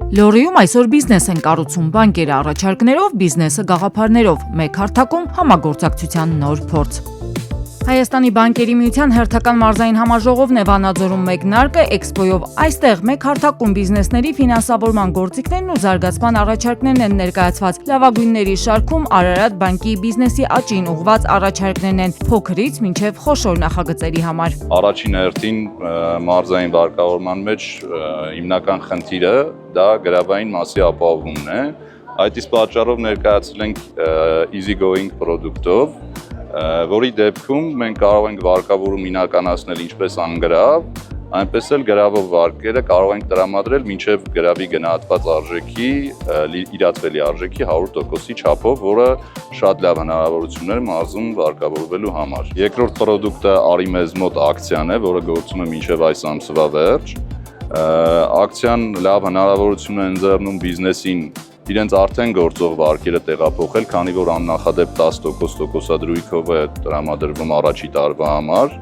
Լորիում այսօր բիզնես են կառուցում բանկերը առաջարկներով, բիզնեսը գաղափարներով, մեկ հարթակում համագործակցության նոր փորձ։ Հայաստանի բանկերի միության հերթական մարզային համաժողովն է Վանաձորում մեկնարկը էքսպոյով։ Այստեղ մեկ հարթակում բիզնեսների ֆինանսավորման գործիքներն ու զարգացման առաջարկներն են ներկայացված։ Լավագույնների շարքում Արարատ բանկի բիզնեսի աճին ուղղված առաջարկներն են փոքրից մինչև խոշոր նախագծերի համար։ Առաջին հերթին մարզային վարկավորման մեջ հիմնական խնդիրը դա գրավային մասի ապահովումն է։ Այդ իսկ պատճառով ներկայացրել ենք easy going պրոդուկտով, որի դեպքում մենք կարող ենք վարկավորում իրականացնել ինչպես անգրավ, այնպես էլ գրավով վարկերը կարող ենք տրամադրել մինչև գրավի գնահատված արժեքի, իրացվելի արժեքի 100%-ի չափով, որը շատ լավ հնարավորություններ մարզում վարկավորվելու համար։ Երկրորդ պրոդուկտը արի մեզ մոտ ակցիան է, որը գործում է մինչև այս ամսվա վերջ։ Ակցիան լավ հնարավորություն է ընձեռնում բիզնեսին իրենց արդեն գործող վարկերը տեղափոխել, քանի որ աննախադեպ 10% տոկոսադրույքով է տրամադրվում առաջի տարվա համար,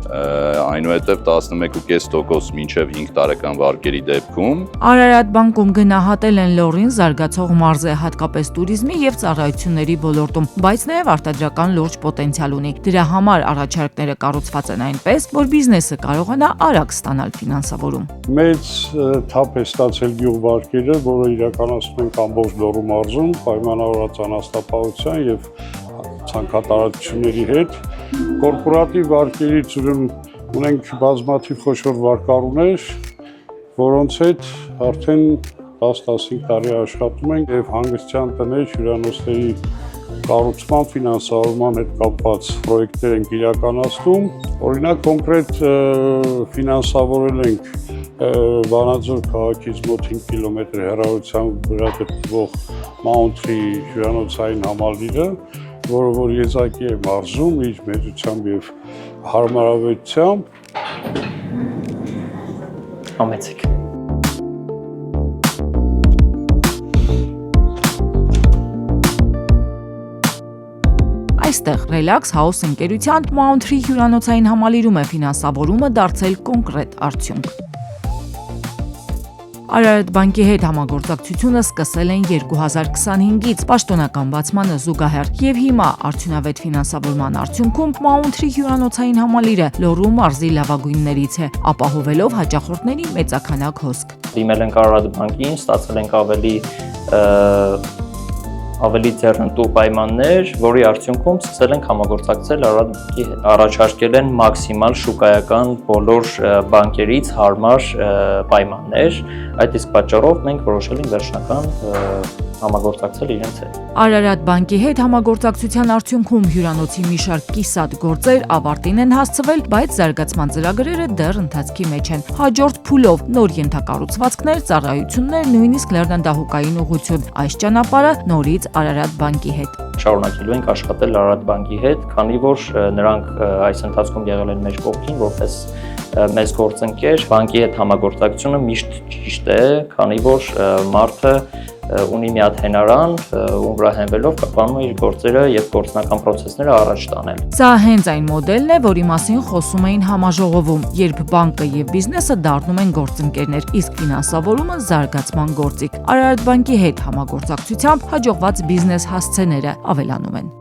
այնուհետև 11.5% մինչև 5 տարեկան վարկերի դեպքում։ Արարատ բանկում գնահատել են լորին զարգացող մարզ է հատկապես туриզմի եւ ծառայությունների ոլորտում, բայց նաեւ արտադրական լուրջ պոտենցիալ ունի։ Դրա համար առաջարկները կառուցված են այնպես, որ բիզնեսը կարողանա արագ ստանալ ֆինանսավորում։ Մեծ թափ է ստացել գյուղվարկերը, որը իրականացնում ենք ամբողջ լոռու մարզում, պայմանավորված անաստապահության եւ ցանկատարությունների հետ։ Կորպորատիվ վարկերից ունենք բազմաթիվ խոշոր վարկառուներ, որոնց հետ արդեն 10-15 տարի աշխատում ենք եւ հանգստյան տներ, հյուրանոցների կառուցման, ֆինանսավորման հետ կապված պրոյեկտներ ենք իրականացնում։ Օրինակ կոնկրետ ֆինանսավորել ենք Վանաձոր քաղաքից մոտ 5 կիլոմետր հեռավորությամբ վրա գտնվող Մաունթրի հյուրանոցային համալիրը, որը որ եզակի է մարզում իր մեծությամբ եւ հարմարավետությամբ։ Համեցեք։ Այստեղ Relax House ընկերության Մաունթրի հյուրանոցային համալիրում է ֆինանսավորումը դարձել կոնկրետ արդյունք։ Արարատ բանկի հետ համագործակցությունը սկսել են 2025-ից պաշտոնական բացմանը զուգահեռ եւ հիմա արդյունավետ ֆինանսավորման արդյունքում Մաունթրի հյուրանոցային համալիրը լոռու մարզի լավագույններից է, ապահովելով հաճախորդների մեծաքանակ հոսք։ Դիմել ենք Արարատ բանկին, ստացել ենք ավելի ձեռնտու պայմաններ, որի արդյունքում սկսել ենք համագործակցել Արարատ բանկի հետ։ Առաջարկել են մաքսիմալ շուկայական բոլոր բանկերից հարմար պայմաններ, այդ իսկ պատճառով մենք որոշել ենք վերջնական համագործակցել իրենց հետ։ Արարատ բանկի հետ համագործակցության արդյունքում հյուրանոցի մի շարք կիսատ գործեր ավարտին են հասցվել, բայց զարգացման ծրագրերը դեռ ընթացքի մեջ են։ Հաջորդ փուլով նոր ենթակառուցվածքներ, ծառայություններ, նույնիսկ լեռնադահուկային ուղղություն։ Այս ճանապարհը նորից Արարատ բանկի հետ։ Շարունակելու ենք աշխատել Արարատ բանկի հետ, քանի որ նրանք այս ընթացքում եղել են մեր կողքին որպես մեծ գործընկեր։ Բանկի հետ համագործակցությունը միշտ ճիշտ է, քանի որ մարդը ունի մի հատ հենարան, ում վրա հենվելով կարողանում է իր գործերը եւ գործնական process-ները առաջ տանել։ Սա հենց այն մոդելն է, որի մասին խոսում էին համաժողովում, երբ բանկը եւ բիզնեսը դառնում են գործընկերներ, իսկ ֆինանսավորումը զարգացման գործիք։ Արարատ բանկի հետ համագործակցությամբ հաջողված բիզնես հասցեները ավելանում են։